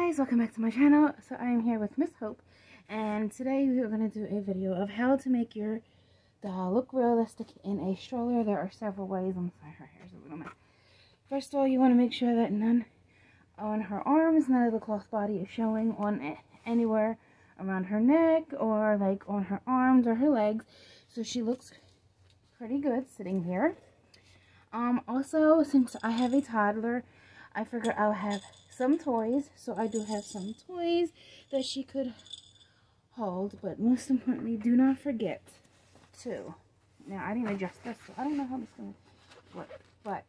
guys, welcome back to my channel. So I am here with Miss Hope, and today we are going to do a video of how to make your doll look realistic in a stroller. There are several ways. I'm sorry, her hair's a little mess. First of all, you want to make sure that none on her arms, none of the cloth body is showing on anywhere around her neck or like on her arms or her legs, so she looks pretty good sitting here. Also, since I have a toddler, I figured I'll have some toys. So I do have some toys that she could hold, but most importantly, do not forget to, now I didn't adjust this, so I don't know how this is going to work, but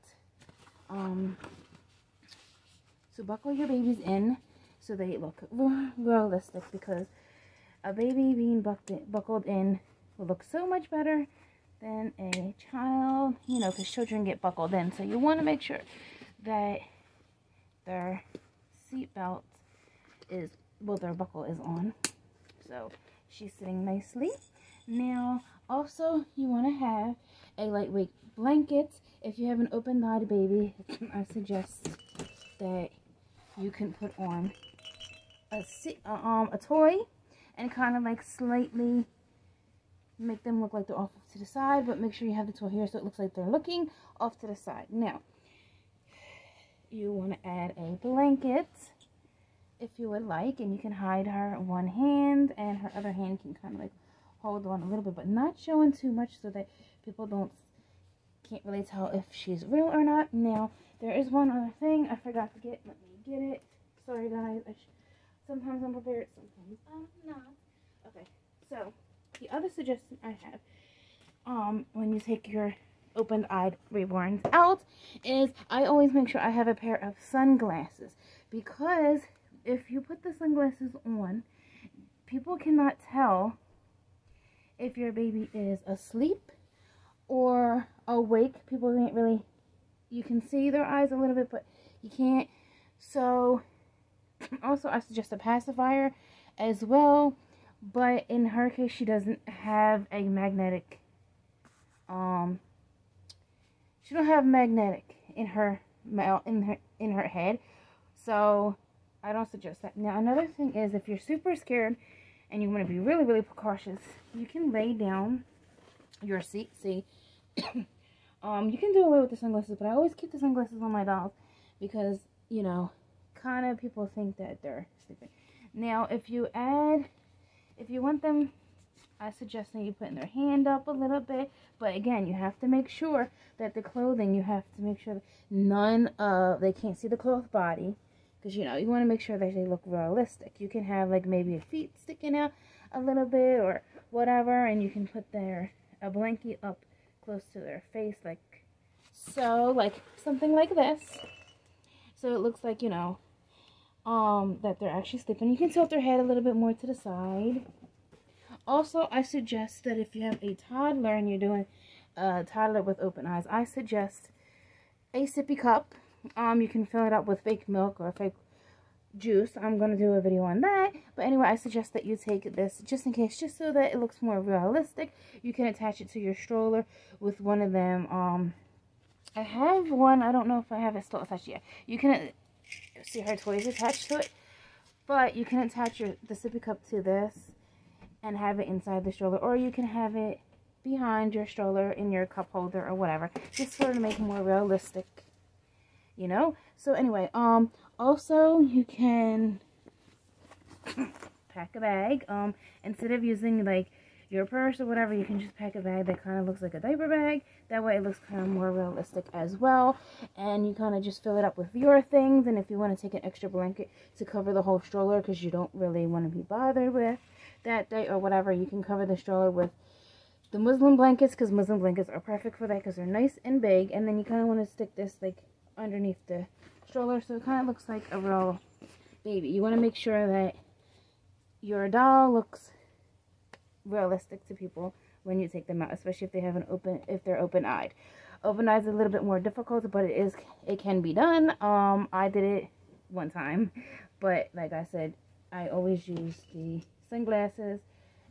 so buckle your babies in so they look realistic, because a baby being buckled in will look so much better than a child, you know, because children get buckled in. So you want to make sure that their seat belt is, well, their buckle is on. So she's sitting nicely. Now, also, you want to have a lightweight blanket. If you have an open-eyed baby, I suggest that you can put on a toy and kind of like slightly make them look like they're off to the side, but make sure you have the toy here so it looks like they're looking off to the side. Now, you want to add a blanket if you would like, and you can hide her one hand and her other hand can kind of like hold on a little bit, but not showing too much so that people can't really tell if she's real or not. Now, there is one other thing I forgot to get. Let me get it. Sorry guys, sometimes I'm prepared, sometimes I'm not. Okay, so the other suggestion I have, when you take your open-eyed reborns out, is I always make sure I have a pair of sunglasses, because if you put the sunglasses on, people cannot tell if your baby is asleep or awake. People can't really, you can see their eyes a little bit, but you can't. So also I suggest a pacifier as well, but in her case she doesn't have a magnetic she don't have magnetic in her head, so I don't suggest that. Now, another thing is, if you're super scared and you want to be really, really precautious, you can lay down your seat. See, you can do away with the sunglasses, but I always keep the sunglasses on my dolls because, you know, kind of people think that they're sleeping. Now, if you want them, I suggest that you put their hand up a little bit, but again, you have to make sure that the clothing, you have to make sure that they can't see the cloth body, because, you know, you want to make sure that they look realistic. You can have like maybe a feet sticking out a little bit or whatever, and you can put a blanket up close to their face, like so, like something like this, so it looks like, you know, that they're actually sleeping. You can tilt their head a little bit more to the side. Also, I suggest that if you have a toddler and you're doing a toddler with open eyes, I suggest a Sippy Cup. You can fill it up with fake milk or fake juice. I'm going to do a video on that. But anyway, I suggest that you take this just in case, just so that it looks more realistic. You can attach it to your stroller with one of them. I have one. I don't know if I have it still attached yet. You can see her toys attached to it. But you can attach the Sippy Cup to this and have it inside the stroller, or you can have it behind your stroller in your cup holder or whatever, just sort of make it more realistic, you know. So anyway, also you can pack a bag. Instead of using like your purse or whatever, you can just pack a bag that kind of looks like a diaper bag. That way it looks kind of more realistic as well, and you kind of just fill it up with your things. And if you want to take an extra blanket to cover the whole stroller because you don't really want to be bothered with that day or whatever, you can cover the stroller with the muslin blankets, because muslin blankets are perfect for that because they're nice and big. And then you kind of want to stick this like underneath the stroller so it kind of looks like a real baby. You want to make sure that your doll looks realistic to people when you take them out, especially if they have if they're open-eyed. Open-eyed is a little bit more difficult, but it can be done. I did it one time, but like I said, I always use the sunglasses,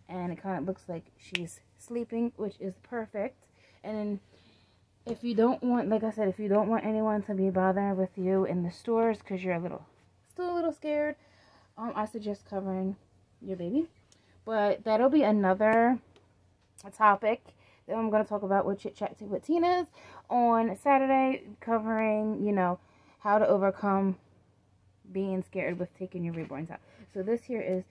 and it kind of looks like she's sleeping, which is perfect. And if you don't want, like I said, if you don't want anyone to be bothering with you in the stores because you're still a little scared, I suggest covering your baby. But that'll be another topic that I'm going to talk about with Chit Chat with Tina's on Saturday, covering, you know, how to overcome being scared with taking your reborns out. So this here is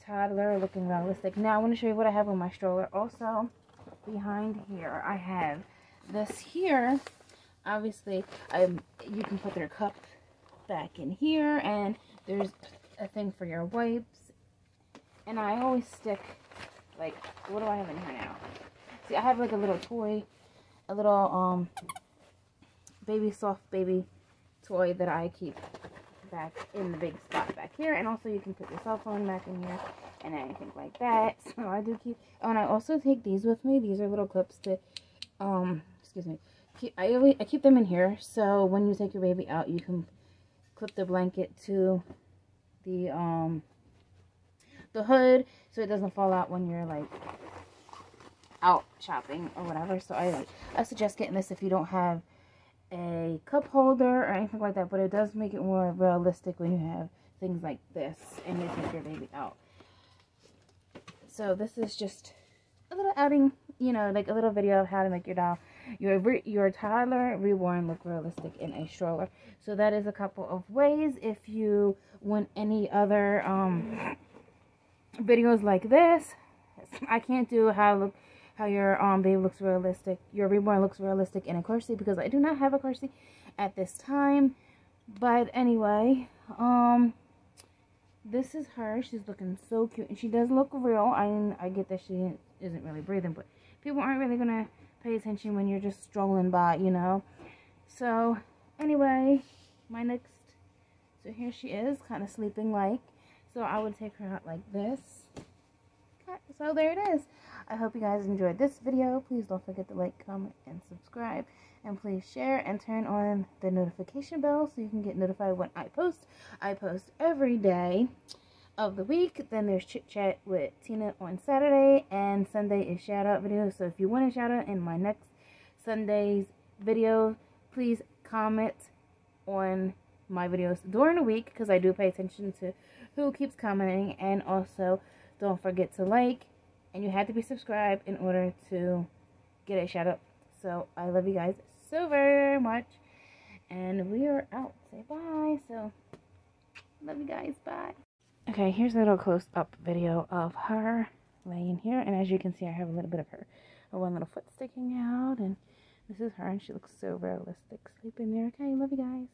toddler looking realistic. Now I want to show you what I have on my stroller. Also, behind here I have this here. Obviously, you can put their cup back in here, and there's a thing for your wipes. And I always stick, like, what do I have in here now? See, I have like a little toy, a little baby soft baby toy that I keep back in the big spot back here. And also you can put your cell phone back in here and anything like that. So I do keep, oh, and I also take these with me. These are little clips to excuse me, I keep them in here, so when you take your baby out, you can clip the blanket to the hood so it doesn't fall out when you're like out shopping or whatever. So I suggest getting this if you don't have a cup holder or anything like that, but it does make it more realistic when you have things like this and you take your baby out. So this is just a little outing, you know, like a little video of how to make your toddler reborn look realistic in a stroller. So that is a couple of ways. If you want any other videos like this, I can't do how your baby looks realistic, your reborn looks realistic in a car seat, because I do not have a car seat at this time. But anyway, this is her. She's looking so cute, and she does look real. I get that she isn't really breathing, but people aren't really gonna pay attention when you're just strolling by, you know. So anyway, so here she is, kind of sleeping like. So I would take her out like this. So there it is. I hope you guys enjoyed this video. Please don't forget to like, comment, and subscribe. And please share and turn on the notification bell so you can get notified when I post. I post every day of the week. Then there's Chit Chat with Tina on Saturday, and Sunday is shout out video. So if you want a shout out in my next Sunday's video, please comment on my videos during the week, because I do pay attention to who keeps commenting. And also don't forget to like, and you have to be subscribed in order to get a shout out. So I love you guys so very much, and we are out. Say bye. So love you guys. Bye. Okay, here's a little close-up video of her laying here, and as you can see, I have a little bit of her one little foot sticking out, and this is her, and she looks so realistic sleeping there. Okay, love you guys.